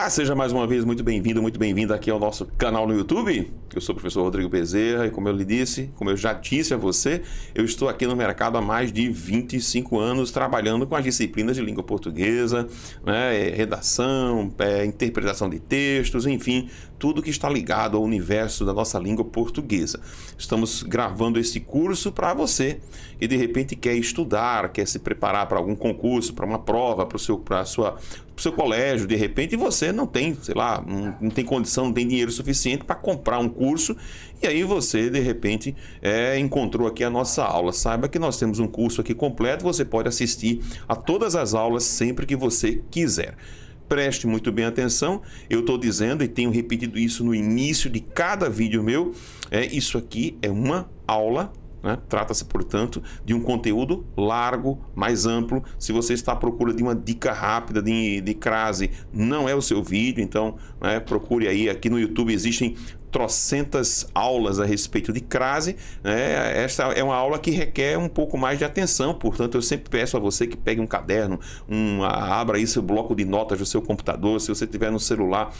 Olá, seja mais uma vez muito bem-vindo, muito bem-vinda aqui ao nosso canal no YouTube. Eu sou o professor Rodrigo Bezerra e como eu lhe disse, como eu já disse a você, eu estou aqui no mercado há mais de 25 anos trabalhando com as disciplinas de língua portuguesa, né, redação, interpretação de textos, enfim, tudo que está ligado ao universo da nossa língua portuguesa. Estamos gravando esse curso para você que de repente quer estudar, quer se preparar para algum concurso, para uma prova, para o seu colégio, de repente você não tem, sei lá, não tem condição, não tem dinheiro suficiente para comprar um curso e aí você, de repente, encontrou aqui a nossa aula. Saiba que nós temos um curso aqui completo, você pode assistir a todas as aulas sempre que você quiser. Preste muito bem atenção, eu estou dizendo e tenho repetido isso no início de cada vídeo meu, isso aqui é uma aula. Trata-se, portanto, de um conteúdo largo, mais amplo. Se você está à procura de uma dica rápida de crase, não é o seu vídeo, então procure aí. Aqui no YouTube existem trocentas aulas a respeito de crase. Esta é uma aula que requer um pouco mais de atenção, portanto eu sempre peço a você que pegue um caderno, abra aí seu bloco de notas do seu computador, se você tiver no celular,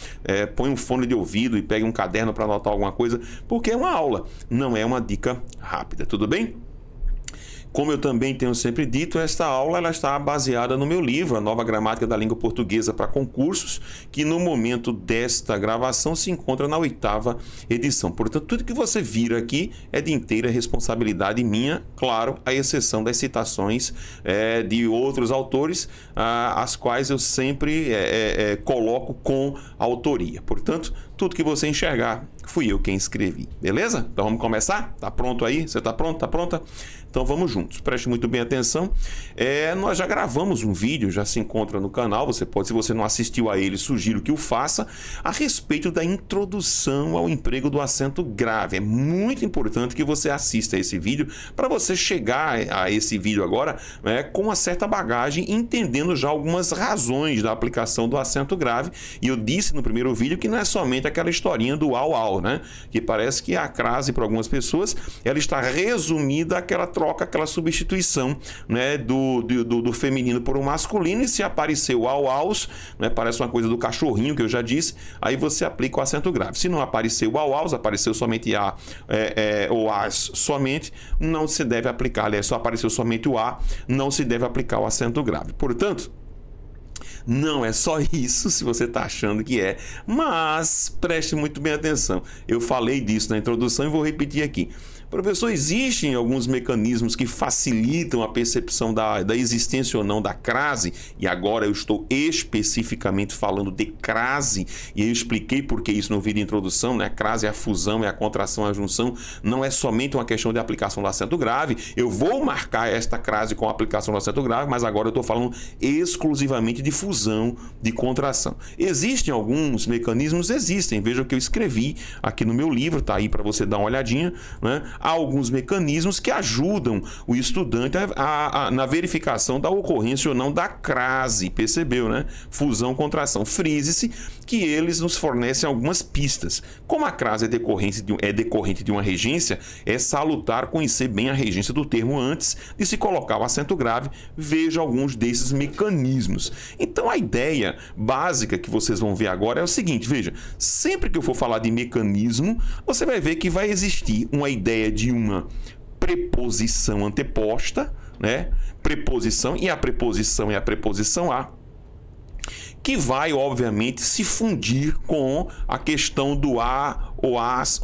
põe um fone de ouvido e pegue um caderno para anotar alguma coisa, porque é uma aula, não é uma dica rápida, tudo bem? Como eu também tenho sempre dito, esta aula ela está baseada no meu livro, A Nova Gramática da Língua Portuguesa para Concursos, que no momento desta gravação se encontra na 8ª edição. Portanto, tudo que você vira aqui é de inteira responsabilidade minha, claro, à exceção das citações de outros autores, as quais eu sempre coloco com autoria. Portanto, tudo que você enxergar, fui eu quem escrevi, beleza? Então vamos começar? Tá pronto aí? Você tá pronto? Tá pronta? Então vamos juntos, preste muito bem atenção. Nós já gravamos um vídeo, já se encontra no canal, você pode, se você não assistiu a ele, sugiro que o faça, a respeito da introdução ao emprego do acento grave. É muito importante que você assista a esse vídeo, para você chegar a esse vídeo agora com uma certa bagagem, entendendo já algumas razões da aplicação do acento grave. E eu disse no primeiro vídeo que não é somente aquela historinha do au-au, que parece que a crase para algumas pessoas, ela está resumida àquela troca, aquela substituição do feminino por um masculino, e se apareceu au-aus, parece uma coisa do cachorrinho que eu já disse, aí você aplica o acento grave. Se não apareceu o au-aus, apareceu somente a ou as somente, não se deve aplicar, aliás, só apareceu somente o a, não se deve aplicar o acento grave. Portanto, não é só isso, se você está achando que é, mas preste muito bem atenção. Eu falei disso na introdução e vou repetir aqui. Professor, existem alguns mecanismos que facilitam a percepção da existência ou não da crase, e agora eu estou especificamente falando de crase, e eu expliquei por que isso no vídeo de introdução, A crase é a fusão, é a contração, é a junção, não é somente uma questão de aplicação do acento grave. Eu vou marcar esta crase com a aplicação do acento grave, mas agora eu estou falando exclusivamente de fusão, de contração. Existem alguns mecanismos? Existem, veja o que eu escrevi aqui no meu livro, tá aí para você dar uma olhadinha, Há alguns mecanismos que ajudam o estudante na verificação da ocorrência ou não da crase, percebeu, Fusão, contração. Frise-se que eles nos fornecem algumas pistas. Como a crase é decorrente de uma regência, é salutar conhecer bem a regência do termo antes de se colocar o acento grave. Veja alguns desses mecanismos. Então a ideia básica que vocês vão ver agora é o seguinte, veja, sempre que eu for falar de mecanismo, você vai ver que vai existir uma ideia de uma preposição anteposta, preposição, e a preposição é a preposição a, que vai, obviamente, se fundir com a questão do a ou as,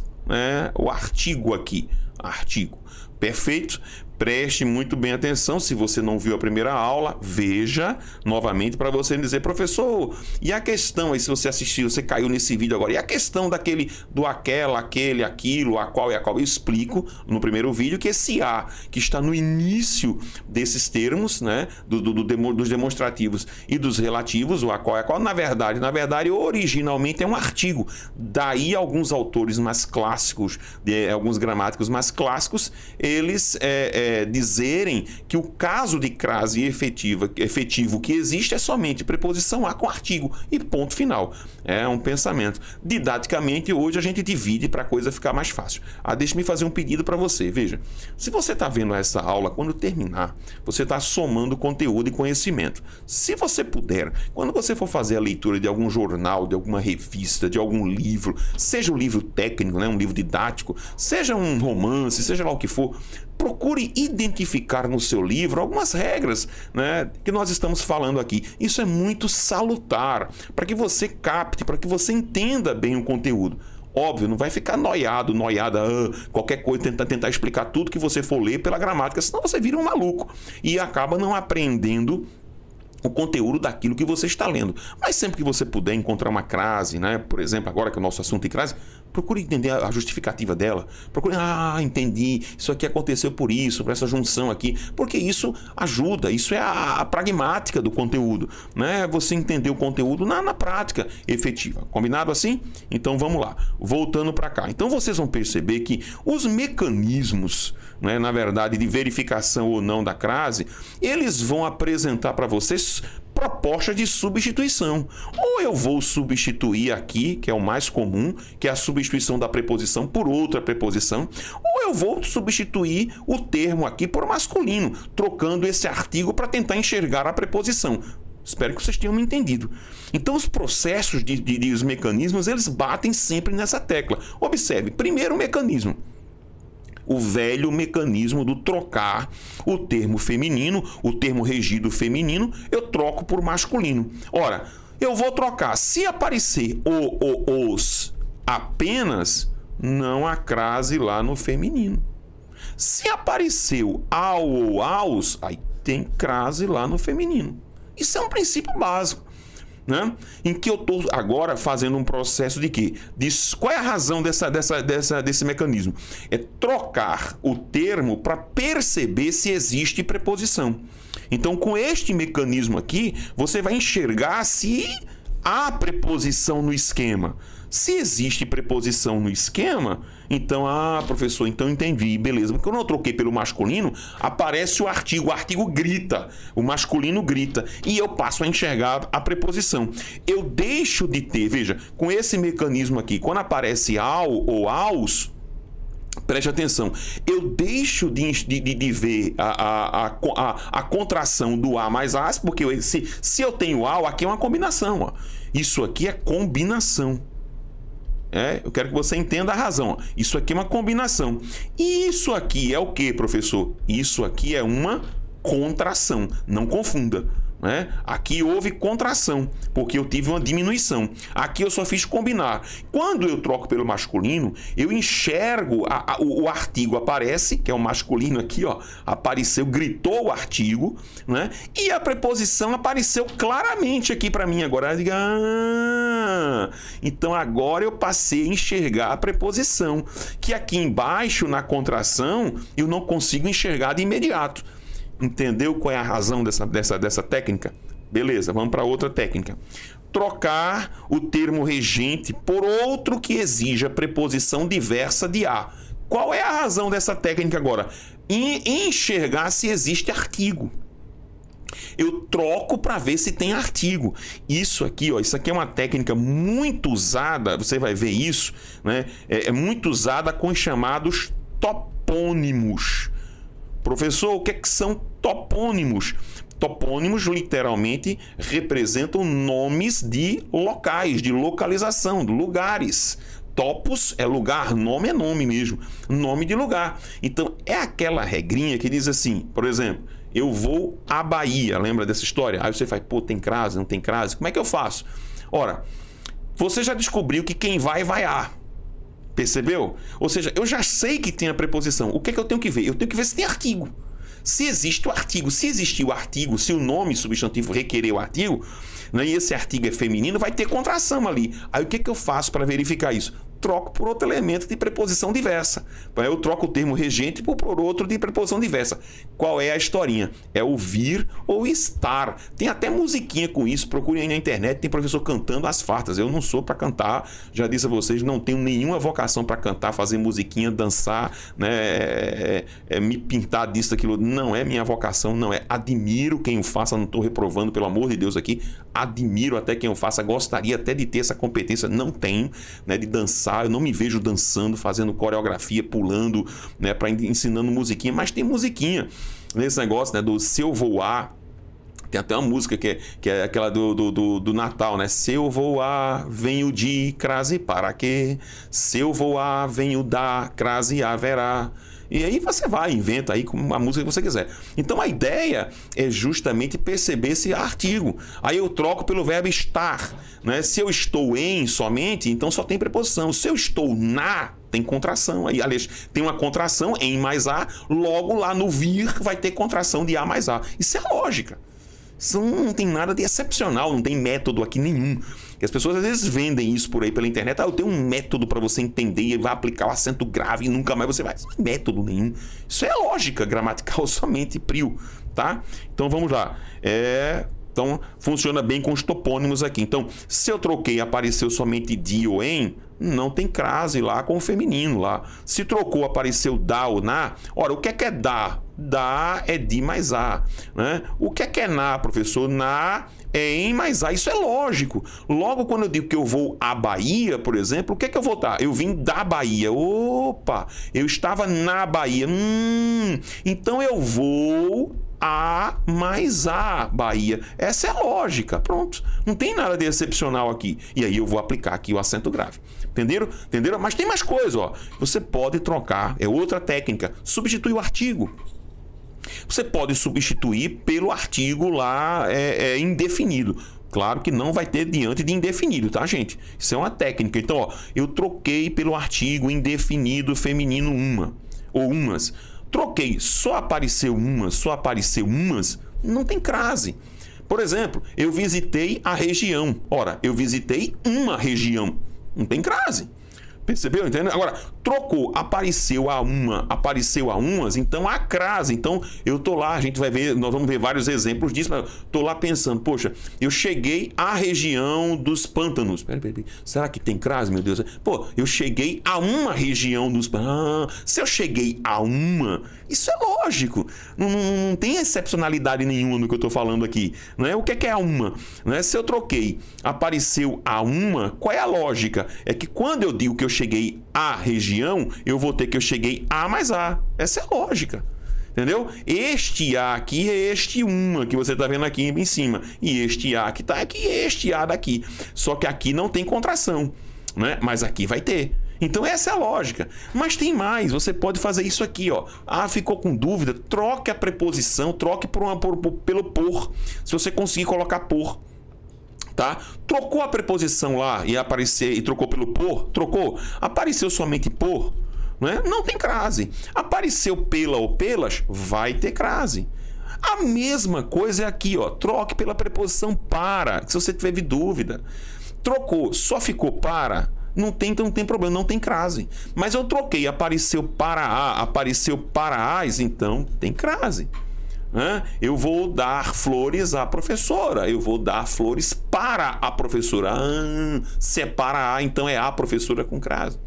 o artigo aqui, artigo. Perfeito? Preste muito bem atenção. Se você não viu a primeira aula, veja novamente para você dizer, professor, e a questão aí, se você assistiu, você caiu nesse vídeo agora, e a questão do aquela, aquele, aquilo, a qual e a qual? Eu explico no primeiro vídeo que esse a, que está no início desses termos, dos demonstrativos e dos relativos, o a qual e a qual, na verdade, originalmente é um artigo. Daí alguns autores mais clássicos, alguns gramáticos mais clássicos, eles dizerem que o caso de crase efetivo que existe é somente preposição a com artigo e ponto final. É um pensamento. Didaticamente, hoje a gente divide para a coisa ficar mais fácil. Deixa-me fazer um pedido para você. Veja, se você está vendo essa aula, quando terminar, você está somando conteúdo e conhecimento. Se você puder, quando você for fazer a leitura de algum jornal, de alguma revista, de algum livro, seja um livro técnico, né, um livro didático, seja um romance, seja lá o que for, procure identificar no seu livro algumas regras, né, que nós estamos falando aqui. Isso é muito salutar, para que você capte, para que você entenda bem o conteúdo. Óbvio, não vai ficar noiada, qualquer coisa, tentar explicar tudo que você for ler pela gramática, senão você vira um maluco e acaba não aprendendo o conteúdo daquilo que você está lendo. Mas sempre que você puder encontrar uma crase, né? Por exemplo, agora que o nosso assunto é crase, procure entender a justificativa dela. Procure, entendi, isso aqui aconteceu por isso, por essa junção aqui, porque isso ajuda, isso é a pragmática do conteúdo, né? Você entender o conteúdo na prática efetiva. Combinado assim? Então vamos lá, voltando para cá. Então vocês vão perceber que os mecanismos, né, na verdade, de verificação ou não da crase, eles vão apresentar para vocês proposta de substituição. Ou eu vou substituir aqui, que é o mais comum, que é a substituição da preposição por outra preposição, ou eu vou substituir o termo aqui por masculino, trocando esse artigo para tentar enxergar a preposição. Espero que vocês tenham me entendido. Então, os processos os mecanismos, eles batem sempre nessa tecla. Observe, primeiro mecanismo. O velho mecanismo do trocar o termo feminino, o termo regido feminino, eu troco por masculino. Ora, eu vou trocar. Se aparecer os apenas, não há crase lá no feminino. Se apareceu ao ou aos, aí tem crase lá no feminino. Isso é um princípio básico, né? Em que eu estou agora fazendo um processo de quê? Qual é a razão desse mecanismo? É trocar o termo para perceber se existe preposição. Então, com este mecanismo aqui, você vai enxergar se há preposição no esquema. Se existe preposição no esquema, então, professor, então entendi, beleza. Porque quando eu troquei pelo masculino, aparece o artigo grita, o masculino grita, e eu passo a enxergar a preposição. Eu deixo de ter, veja, com esse mecanismo aqui, quando aparece ao ou aos, preste atenção, eu deixo de ver a contração do A mais AS, porque se eu tenho ao, aqui é uma combinação. Ó. Isso aqui é combinação. Eu quero que você entenda a razão. Isso aqui é uma combinação. E isso aqui é o que, professor? Isso aqui é uma contração. Não confunda. Aqui houve contração, porque eu tive uma diminuição. Aqui eu só fiz combinar. Quando eu troco pelo masculino, eu enxergo o artigo aparece, que é o masculino aqui, ó, apareceu, gritou o artigo, né? E a preposição apareceu claramente aqui para mim. Agora, então agora eu passei a enxergar a preposição, que aqui embaixo na contração eu não consigo enxergar de imediato. Entendeu qual é a razão dessa técnica? Beleza, vamos para outra técnica. Trocar o termo regente por outro que exija preposição diversa de a. Qual é a razão dessa técnica agora? Enxergar se existe artigo. Eu troco para ver se tem artigo. Isso aqui, ó, isso aqui é uma técnica muito usada, você vai ver isso, né? É muito usada com os chamados topônimos. Professor, o que são topônimos? Topônimos literalmente representam nomes de locais, de localização, de lugares. Topos é lugar, nome é nome mesmo, nome de lugar. Então é aquela regrinha que diz assim, por exemplo, eu vou à Bahia, lembra dessa história? Aí você fala, pô, tem crase, não tem crase? Como é que eu faço? Ora, você já descobriu que quem vai a. Percebeu? Ou seja, eu já sei que tem a preposição. O que é que eu tenho que ver? Eu tenho que ver se tem artigo. Se existe o artigo. Se existir o artigo, se o nome substantivo requerer o artigo, né, e esse artigo é feminino, vai ter contração ali. Aí o que é que eu faço para verificar isso? troco por outro elemento de preposição diversa. Eu troco o termo regente por outro de preposição diversa. Qual é a historinha? É o vir ou estar. Tem até musiquinha com isso, procurem aí na internet, tem professor cantando as fartas. Eu não sou para cantar, já disse a vocês, não tenho nenhuma vocação para cantar, fazer musiquinha, dançar, né, me pintar disso, daquilo. Não é minha vocação, não é. Admiro quem o faça, não estou reprovando, pelo amor de Deus aqui. Admiro até quem o faça, gostaria até de ter essa competência, não tenho, né, de dançar. Eu não me vejo dançando, fazendo coreografia, pulando, né, ensinando musiquinha, mas tem musiquinha nesse negócio, né, do Se Eu Voar. Tem até uma música que é aquela do Natal, né? Se eu voar, venho de crase para quê? Se eu voar, venho da crase haverá. E aí você vai, inventa aí a música que você quiser. Então a ideia é justamente perceber esse artigo. Aí eu troco pelo verbo estar, né? Se eu estou em somente, então só tem preposição. Se eu estou na, tem contração. Aí, aliás, tem uma contração em mais a, logo lá no vir vai ter contração de a mais a. Isso é lógica. Isso não tem nada de excepcional, não tem método aqui nenhum. E as pessoas às vezes vendem isso por aí pela internet. Eu tenho um método para você entender e vai aplicar o acento grave e nunca mais você vai. Isso não é método nenhum. Isso é lógica gramatical somente, prio, tá? Então vamos lá. Então funciona bem com os topônimos aqui. Então, se eu troquei e apareceu somente de ou em, não tem crase lá com o feminino lá. Se trocou, apareceu da ou na. Ora, o que é da? Da é de mais a, né? O que é na, professor? Na é em mais a. Isso é lógico. Logo, quando eu digo que eu vou à Bahia, por exemplo, o que é que eu vou estar? Eu vim da Bahia. Opa! Eu estava na Bahia. Então eu vou a mais a Bahia. Essa é a lógica. Pronto. Não tem nada de excepcional aqui. E aí eu vou aplicar aqui o acento grave. Entenderam? Entenderam? Mas tem mais coisa, ó. Você pode trocar, é outra técnica, substituir o artigo. Você pode substituir pelo artigo lá indefinido. Claro que não vai ter diante de indefinido, tá, gente? Isso é uma técnica. Então, ó, eu troquei pelo artigo indefinido feminino uma ou umas. Troquei, só apareceu umas, não tem crase. Por exemplo, eu visitei a região. Ora, eu visitei uma região. Não tem crase. Percebeu? Entendeu? Agora, trocou, apareceu a umas, então há crase. Então, eu tô lá, a gente vai ver, nós vamos ver vários exemplos disso, mas eu tô lá pensando, poxa, eu cheguei à região dos pântanos. Peraí, será que tem crase, meu Deus? Pô, eu cheguei a uma região dos pântanos. Se eu cheguei a uma, isso é lógico. Não tem excepcionalidade nenhuma no que eu tô falando aqui. Não é? O que é a uma? Não é? Se eu troquei, apareceu a uma, qual é a lógica? É que quando eu digo que eu cheguei à região, eu vou ter que eu cheguei a mais a. Essa é a lógica. Entendeu? Este A aqui é este uma que você está vendo aqui em cima. E este A que está aqui é este A daqui. Só que aqui não tem contração, né? Mas aqui vai ter. Então essa é a lógica. Mas tem mais, você pode fazer isso aqui, ó. Ah, ficou com dúvida? Troque a preposição, troque pelo por. Se você conseguir colocar por. Tá? Trocou a preposição lá e trocou pelo por, trocou, apareceu somente por, né? Não tem crase. Apareceu pela ou pelas, vai ter crase. A mesma coisa é aqui, ó. Troque pela preposição para, se você tiver dúvida. Trocou, só ficou para, então não tem problema, não tem crase. Mas eu troquei, apareceu para a, apareceu para as, então tem crase. Eu vou dar flores à professora. Eu vou dar flores para a professora. Se é para a, então é a professora com crase.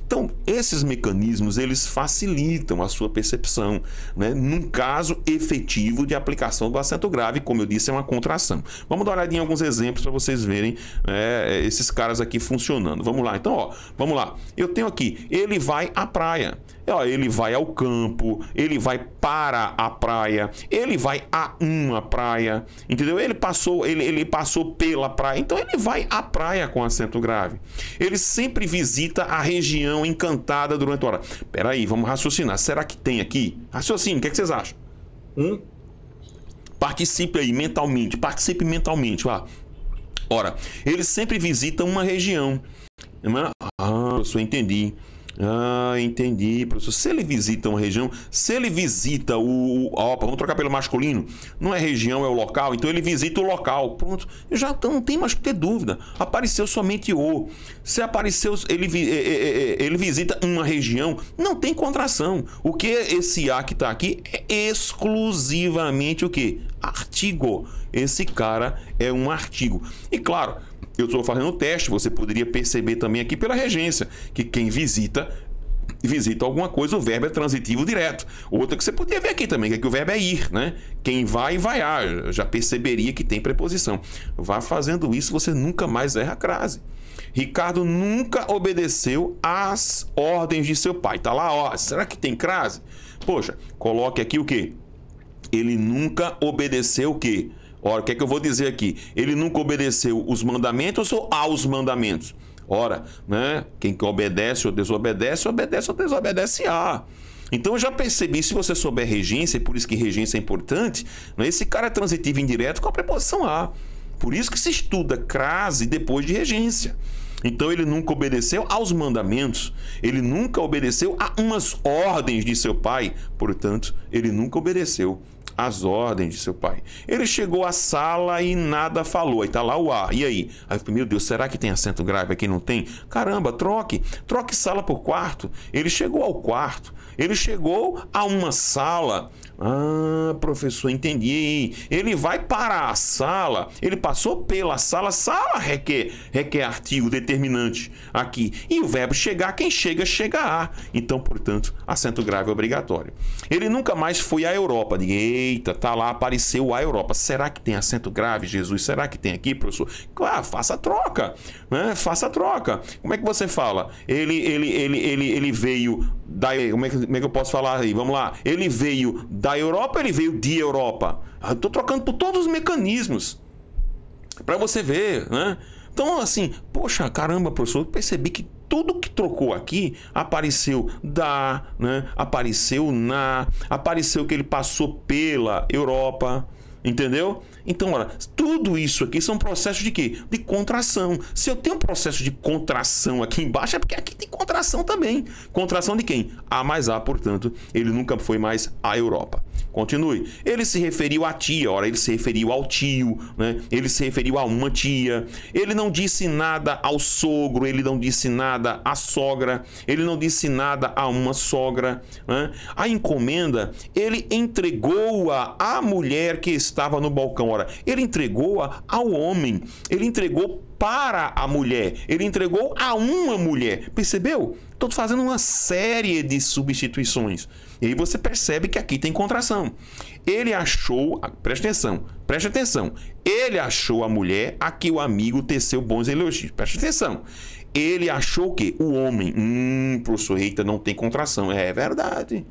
Então, esses mecanismos, eles facilitam a sua percepção, né? Num caso efetivo de aplicação do acento grave, como eu disse, é uma contração. Vamos dar uma olhadinha em alguns exemplos para vocês verem esses caras aqui funcionando. Vamos lá, então, ó, vamos lá. Eu tenho aqui, ele vai à praia. Ele vai ao campo, ele vai para a praia, ele vai a uma praia, entendeu? Ele passou pela praia, então ele vai à praia com acento grave. Ele sempre visita a região encantada durante a hora. Peraí, vamos raciocinar. Será que tem aqui? Raciocínio, o que é que vocês acham? Participe aí mentalmente, participe mentalmente. Ora, ele sempre visita uma região. Ah, eu só entendi. Ah, entendi, professor. Se ele visita uma região, se ele visita vamos trocar pelo masculino, não é região, é o local, então ele visita o local. Pronto, já não tem mais que ter dúvida. Apareceu somente o. Se apareceu, ele visita uma região, não tem contração. O que esse a que está aqui é exclusivamente o quê? Artigo. Esse cara é um artigo. E claro, eu estou fazendo o teste, você poderia perceber também aqui pela regência, que quem visita alguma coisa, o verbo é transitivo direto. Outra que você podia ver aqui também, que o verbo é ir, né? Quem vai, vaiar. Já perceberia que tem preposição. Vá fazendo isso, você nunca mais erra a crase. Ricardo nunca obedeceu às ordens de seu pai. Tá lá, ó. Será que tem crase? Poxa, coloque aqui o quê? Ele nunca obedeceu o quê? Ora, o que é que eu vou dizer aqui? Ele nunca obedeceu os mandamentos ou aos mandamentos? Ora, né? Quem obedece ou desobedece ou desobedece a. Então eu já percebi, se você souber regência, e por isso que regência é importante, né? Esse cara é transitivo indireto com a preposição a. Por isso que se estuda crase depois de regência. Então ele nunca obedeceu aos mandamentos, ele nunca obedeceu a umas ordens de seu pai, portanto, ele nunca obedeceu às ordens de seu pai. Ele chegou à sala e nada falou. Aí tá lá o A. E aí? Aí eu falei, meu Deus, será que tem acento grave aqui? Não tem? Caramba, troque sala por quarto. Ele chegou ao quarto. Ele chegou a uma sala. Ah, professor, entendi. Ele vai para a sala. Ele passou pela sala. Sala requer artigo determinante aqui. E o verbo chegar, quem chega, chega a. Então, portanto, acento grave é obrigatório. Ele nunca mais foi à Europa. Eita, tá lá, apareceu a Europa. Será que tem acento grave, Jesus? Será que tem aqui, professor? Claro, faça a troca, né? Faça a troca. Como é que você fala? Ele veio da... Como é que eu posso falar aí? Vamos lá. Ele veio da Europa, ele veio de Europa. Eu tô trocando por todos os mecanismos para você ver, né? Então, assim, poxa, caramba, professor, eu percebi que tudo que trocou aqui apareceu da, né? Apareceu na, apareceu que ele passou pela Europa, entendeu? Então, olha, tudo isso aqui são processos de quê? De contração. Se eu tenho um processo de contração aqui embaixo, é porque aqui tem contração também. Contração de quem? A mais A, portanto, ele nunca foi mais à Europa. Continue. Ele se referiu à tia, ora, ele se referiu ao tio, né? Ele se referiu a uma tia. Ele não disse nada ao sogro, ele não disse nada à sogra, ele não disse nada a uma sogra, né? A encomenda, ele entregou-a à mulher que estava no balcão. Ora, ele entregou-a ao homem, ele entregou para a mulher, ele entregou a uma mulher. Percebeu? Estou fazendo uma série de substituições. E aí você percebe que aqui tem contração. Ele achou, preste atenção. Ele achou a mulher a que o amigo teceu bons elogios. Preste atenção. Ele achou o quê? O homem. Professor, eita, não tem contração. É verdade.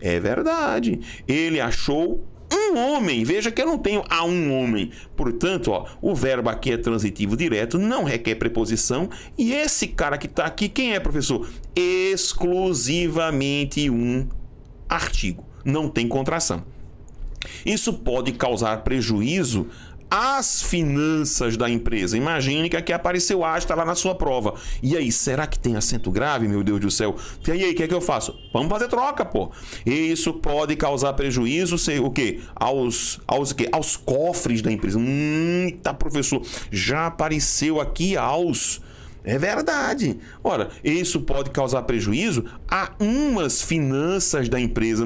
É verdade. Ele achou um homem. Veja que eu não tenho a um homem. Portanto, ó, o verbo aqui é transitivo direto, não requer preposição. E esse cara que está aqui, quem é, professor? Exclusivamente um artigo. Não tem contração. Isso pode causar prejuízo às finanças da empresa. Imagine que aqui apareceu A, está lá na sua prova. E aí, será que tem acento grave, meu Deus do céu? E aí, o que é que eu faço? Vamos fazer troca, pô. Isso pode causar prejuízo, sei o quê? Aos cofres da empresa. Tá, professor, já apareceu aqui aos... É verdade. Ora, isso pode causar prejuízo a umas finanças da empresa.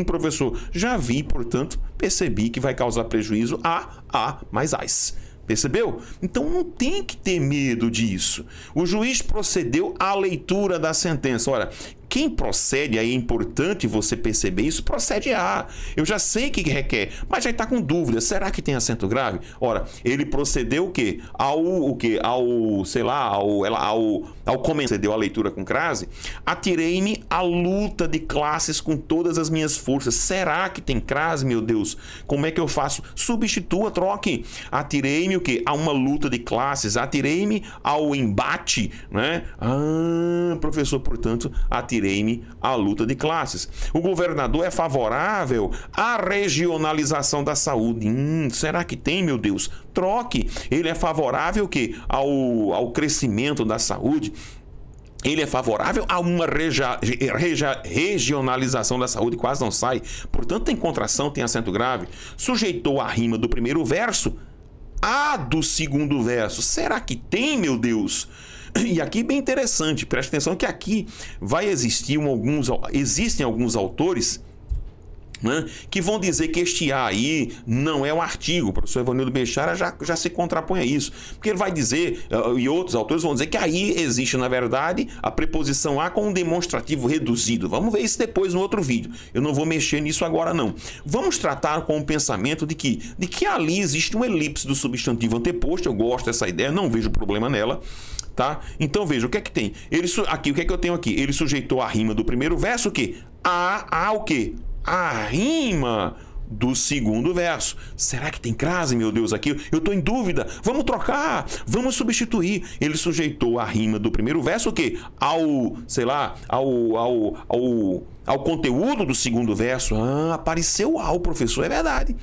Professor, já vi, portanto, percebi que vai causar prejuízo a mais as. Percebeu? Então não tem que ter medo disso. O juiz procedeu à leitura da sentença. Ora, quem procede, aí é importante você perceber isso, procede a. Eu já sei que requer, mas já está com dúvida. Será que tem acento grave? Ora, ele procedeu o quê? Ao procedeu a leitura com crase. Atirei-me à luta de classes com todas as minhas forças. Será que tem crase, meu Deus? Como é que eu faço? Substitua, troque. Atirei-me o quê? A uma luta de classes. Atirei-me ao embate, né? Professor, portanto, atirei-me à luta de classes. O governador é favorável à regionalização da saúde. Será que tem, meu Deus? Troque. Ele é favorável ao crescimento da saúde. Ele é favorável a uma regionalização da saúde, quase não sai. Portanto, tem contração, tem acento grave. Sujeitou a rima do primeiro verso à do segundo verso. Será que tem, meu Deus? E aqui bem interessante, preste atenção que aqui existem alguns autores, né, que vão dizer que este A aí não é um artigo. O professor Evanildo Bechara já se contrapõe a isso, porque ele vai dizer, e outros autores vão dizer que aí existe, na verdade, a preposição a com um demonstrativo reduzido. Vamos ver isso depois no outro vídeo. Eu não vou mexer nisso agora, não. Vamos tratar com o pensamento de que ali existe uma elipse do substantivo anteposto. Eu gosto dessa ideia, não vejo problema nela. Tá? Então veja, o que é que tem? Aqui, o que é que eu tenho aqui? Ele sujeitou a rima do primeiro verso, o quê? O quê? A rima do segundo verso. Será que tem crase, meu Deus, aqui? Eu estou em dúvida. Vamos trocar, vamos substituir. Ele sujeitou a rima do primeiro verso, o quê? Ao conteúdo do segundo verso. Apareceu ao, professor, é verdade.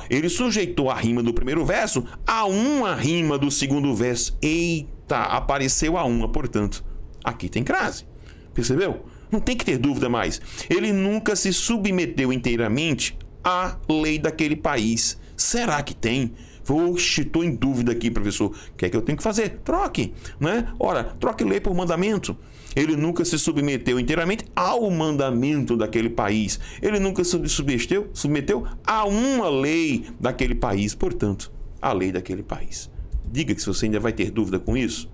Ele sujeitou a rima do primeiro verso a uma rima do segundo verso. Eita, apareceu a uma, portanto, aqui tem crase. Percebeu? Não tem que ter dúvida mais. Ele nunca se submeteu inteiramente à lei daquele país. Será que tem? Oxe, estou em dúvida aqui, professor. O que é que eu tenho que fazer? Troque, né? Ora, troque lei por mandamento. Ele nunca se submeteu inteiramente ao mandamento daquele país. Ele nunca se submeteu a uma lei daquele país. Portanto, a lei daquele país. Diga que se você ainda vai ter dúvida com isso,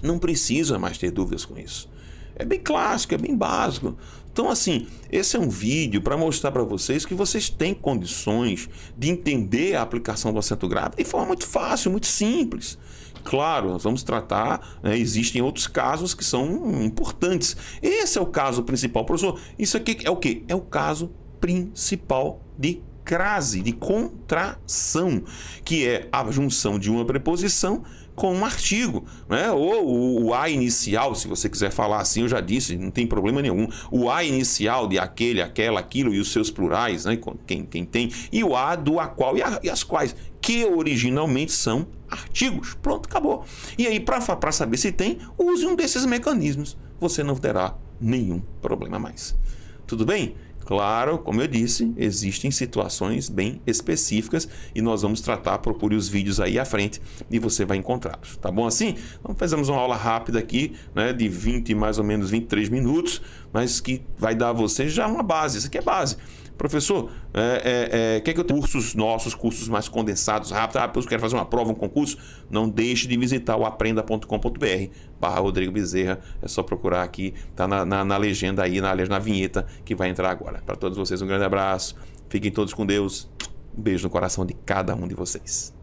não precisa mais ter dúvidas com isso. É bem clássico, é bem básico. Então, assim, esse é um vídeo para mostrar para vocês que vocês têm condições de entender a aplicação do acento grave de forma muito fácil, muito simples. Claro, nós vamos tratar, né, existem outros casos que são importantes. Esse é o caso principal. Professor, isso aqui é o quê? É o caso principal de crase, de contração, que é a junção de uma preposição com um artigo, né? Ou o A inicial, se você quiser falar assim, eu já disse, não tem problema nenhum. O A inicial de aquele, aquela, aquilo e os seus plurais, né? Quem tem, e o A do a qual e as quais, que originalmente são artigos. Pronto, acabou. E aí, para saber se tem, use um desses mecanismos. Você não terá nenhum problema mais. Tudo bem? Claro, como eu disse, existem situações bem específicas e nós vamos tratar, procure os vídeos aí à frente e você vai encontrá-los. Tá bom assim? Então fazemos uma aula rápida aqui, né, de mais ou menos 23 minutos, mas que vai dar a você já uma base. Isso aqui é base. Professor, quer que eu tenha cursos mais condensados, rápidos, eu quero fazer uma prova, um concurso? Não deixe de visitar o aprenda.com.br/Rodrigo Bezerra. É só procurar aqui, tá na legenda aí, na vinheta que vai entrar agora. Para todos vocês, um grande abraço. Fiquem todos com Deus. Um beijo no coração de cada um de vocês.